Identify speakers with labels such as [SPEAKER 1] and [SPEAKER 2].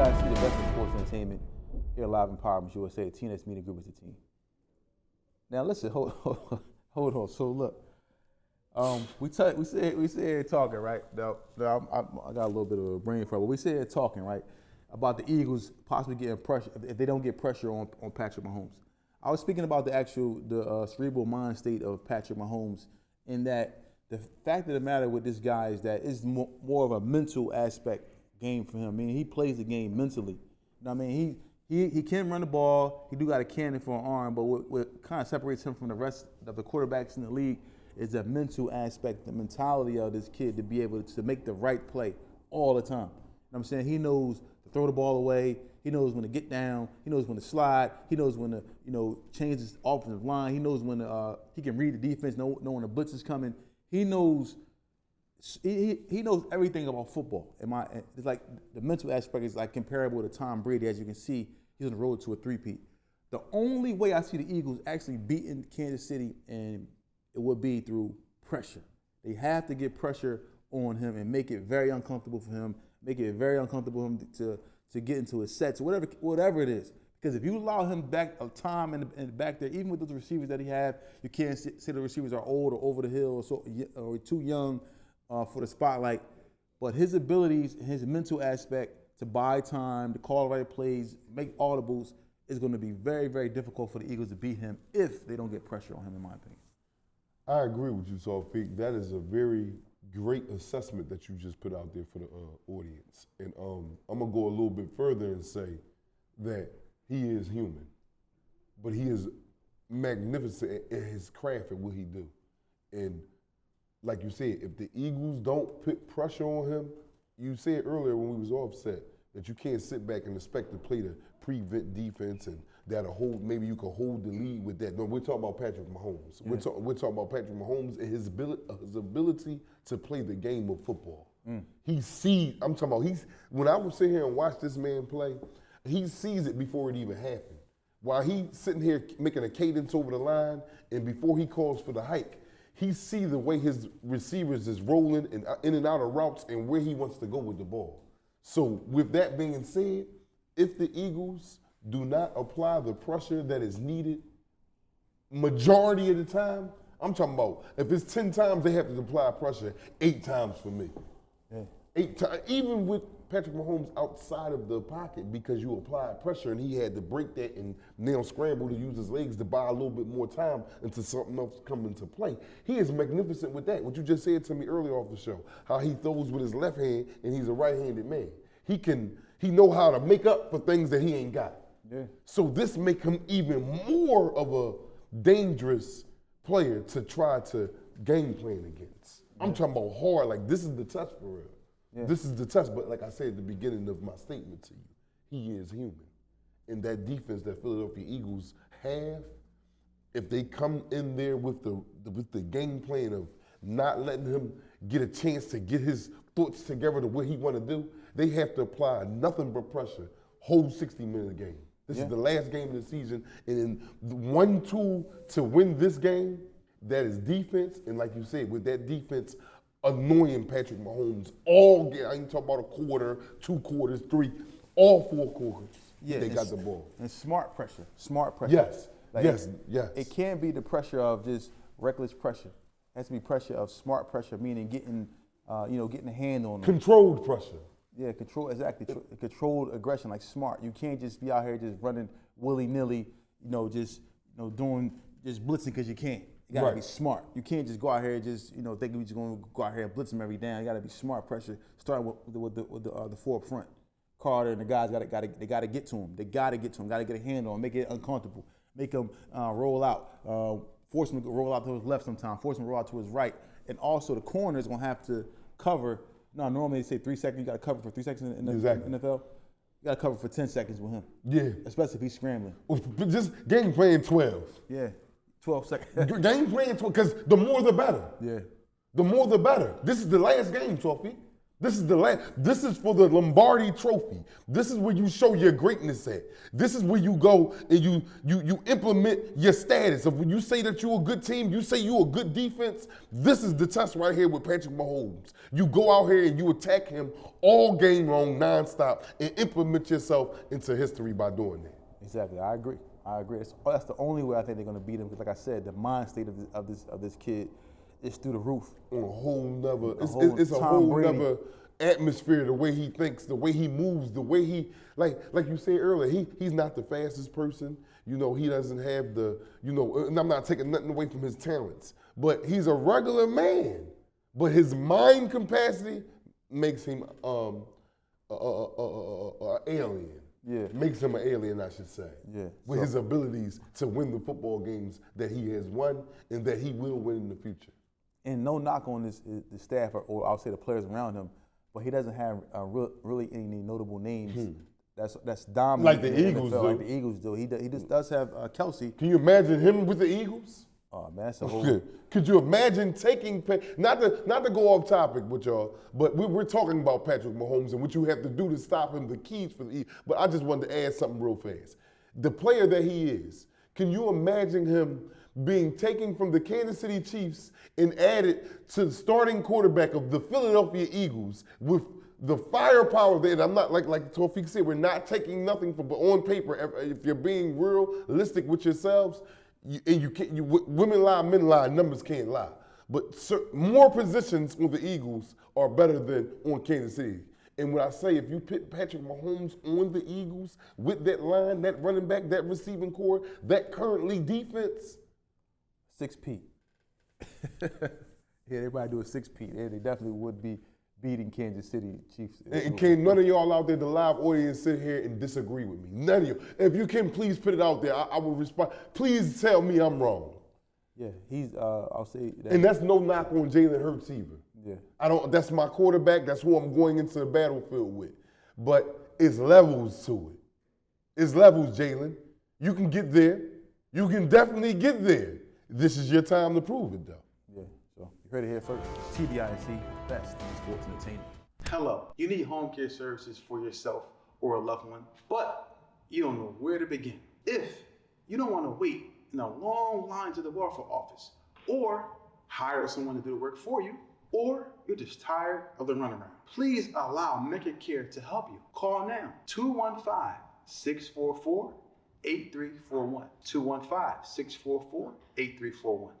[SPEAKER 1] guys see the best of sports entertainment here live in Empowerment USA. TNS Media Group is the team. Now listen, hold on. So look, we said talking right now. I got a little bit of a brain fart, but we said talking right about the Eagles possibly getting pressure if they don't get pressure on Patrick Mahomes. I was speaking about the cerebral mind state of Patrick Mahomes, in that the fact of the matter with this guy is that it's more of a mental aspect game for him. I mean, he plays the game mentally. You know what I mean? He can run the ball. He do got a cannon for an arm, but what kind of separates him from the rest of the quarterbacks in the league is the mental aspect, the mentality of this kid to be able to make the right play all the time. You know what I'm saying? He knows to throw the ball away. He knows when to get down. He knows when to slide. He knows when to, change his offensive line. He knows when he can read the defense, know when the blitz is coming. He knows everything about football. It's like the mental aspect is like comparable to Tom Brady. As you can see, he's on the road to a three-peat. The only way I see the Eagles actually beating Kansas City, and it would be through pressure. They have to get pressure on him and make it very uncomfortable for him, make it very uncomfortable for him to get into his sets, whatever it is. Because if you allow him back a time in the back there, even with those receivers that he have, you can't say the receivers are old or over the hill or too young for the spotlight. But his abilities, his mental aspect to buy time, to call the right plays, make audibles, is going to be very, very difficult for the Eagles to beat him if they don't get pressure on him, in my opinion.
[SPEAKER 2] I agree with you, Tawfiq. That is a very great assessment that you just put out there for the audience. And I'm going to go a little bit further and say that he is human, but he is magnificent in his craft and what he do. And like you said, if the Eagles don't put pressure on him, you said earlier when we was offset that you can't sit back and expect to play the prevent defense and maybe you can hold the lead with that. No, we're talking about Patrick Mahomes. Yeah. We're talking about Patrick Mahomes and his ability to play the game of football. I'm talking about when I would sit here and watch this man play, he sees it before it even happened. While he's sitting here making a cadence over the line, and before he calls for the hike, he sees the way his receivers is rolling and in and out of routes and where he wants to go with the ball. So with that being said, if the Eagles do not apply the pressure that is needed majority of the time, I'm talking about if it's 10 times they have to apply pressure, 8 times for me. Yeah. 8 times, even with Patrick Mahomes outside of the pocket, because you applied pressure and he had to break that and now scramble to use his legs to buy a little bit more time until something else come into play. He is magnificent with that. What you just said to me earlier off the show, how he throws with his left hand and he's a right-handed man. He know how to make up for things that he ain't got. Yeah. So this make him even more of a dangerous player to try to game plan against. Yeah. I'm talking about hard, like this is the touch for real. Yeah. This is the touch, but like I said at the beginning of my statement to you, he is human. And that defense that Philadelphia Eagles have, if they come in there with the game plan of not letting him get a chance to get his thoughts together to what he want to do, they have to apply nothing but pressure, whole 60-minute game. This is the last game of the season, and one tool to win this game, that is defense, and like you said, with that defense, annoying Patrick Mahomes all game. I ain't talking about a quarter, 2 quarters, 3, all 4 quarters. Yeah, they got the ball.
[SPEAKER 1] And smart pressure.
[SPEAKER 2] Yes,
[SPEAKER 1] like
[SPEAKER 2] yes.
[SPEAKER 1] It can't be the pressure of just reckless pressure. It has to be pressure of smart pressure, meaning getting a hand on them.
[SPEAKER 2] Controlled pressure.
[SPEAKER 1] Yeah, controlled aggression, like smart. You can't just be out here just running willy-nilly, just blitzing because you can't. You gotta be smart. You can't just go out here and just, thinking you're just gonna go out here and blitz them every down. You gotta be smart pressure, starting with the forefront. Carter and the guys gotta get to him. They gotta get to him. Gotta get a hand on him. Make it uncomfortable. Make him roll out. Force him to roll out to his left sometimes. Force him to roll out to his right. And also the corner is gonna have to cover. No, normally they say 3 seconds. You got to cover for 3 seconds in the NFL. You got to cover for 10 seconds with him. Yeah. Especially if he's scrambling.
[SPEAKER 2] Just game playing 12.
[SPEAKER 1] Yeah, 12 seconds.
[SPEAKER 2] Game playing 12, because the more the better.
[SPEAKER 1] Yeah.
[SPEAKER 2] The more the better. This is the last game, Tawfiq. This is the land. This is for the Lombardi Trophy. This is where you show your greatness at. This is where you go and you implement your status. Of when you say that you're a good team, you say you're a good defense. This is the test right here with Patrick Mahomes. You go out here and you attack him all game long, nonstop, and implement yourself into history by doing that.
[SPEAKER 1] Exactly, I agree. That's the only way I think they're going to beat him. Because, like I said, the mind state of this kid is through the roof.
[SPEAKER 2] On a whole nother,
[SPEAKER 1] A
[SPEAKER 2] it's a
[SPEAKER 1] Tom
[SPEAKER 2] whole
[SPEAKER 1] Brady.
[SPEAKER 2] nother atmosphere. The way he thinks, the way he moves, the way he like you said earlier. He's not the fastest person. You know, he doesn't have the and I'm not taking nothing away from his talents, but he's a regular man. But his mind capacity makes him an alien.
[SPEAKER 1] Yeah.
[SPEAKER 2] Makes him an alien, I should say.
[SPEAKER 1] Yeah.
[SPEAKER 2] With his abilities to win the football games that he has won and that he will win in the future.
[SPEAKER 1] And no knock on the staff or I'll say the players around him, but he doesn't have really any notable names that's dominant.
[SPEAKER 2] Like the
[SPEAKER 1] in
[SPEAKER 2] Eagles
[SPEAKER 1] NFL,
[SPEAKER 2] do.
[SPEAKER 1] Like the Eagles do. He just does have Kelsey.
[SPEAKER 2] Can you imagine him with the Eagles?
[SPEAKER 1] Oh man, that's a whole.
[SPEAKER 2] Could you imagine taking not to go off topic with y'all, but we're talking about Patrick Mahomes and what you have to do to stop him, the keys for the Eagles. But I just wanted to add something real fast. The player that he is, can you imagine him being taken from the Kansas City Chiefs and added to the starting quarterback of the Philadelphia Eagles with the firepower there? And I'm not like Tawfiq said, we're not taking nothing from, but on paper, if you're being realistic with yourselves, women lie, men lie, numbers can't lie. But more positions on the Eagles are better than on Kansas City. And when I say if you put Patrick Mahomes on the Eagles with that line, that running back, that receiving core, that currently defense,
[SPEAKER 1] 6P. Yeah, everybody do a 6P. They definitely would be beating Kansas City Chiefs.
[SPEAKER 2] and can none of y'all out there, the live audience, sit here and disagree with me? None of you. If you can, please put it out there. I will respond. Please tell me I'm wrong.
[SPEAKER 1] Yeah, he's. I'll say.
[SPEAKER 2] And that's no knock on Jalen Hurts either.
[SPEAKER 1] Yeah.
[SPEAKER 2] That's my quarterback. That's who I'm going into the battlefield with. But it's levels to it. It's levels, Jalen. You can get there. You can definitely get there. This is your time to prove it, though.
[SPEAKER 1] Yeah. So you heard it here first. TBIC, best in sports entertainment.
[SPEAKER 3] Hello. You need home care services for yourself or a loved one, but you don't know where to begin. If you don't want to wait in a long line to the welfare office, or hire someone to do the work for you, or you're just tired of the runaround, please allow Mecca Care to help you. Call now, 215-644-8341. 215-644-8341.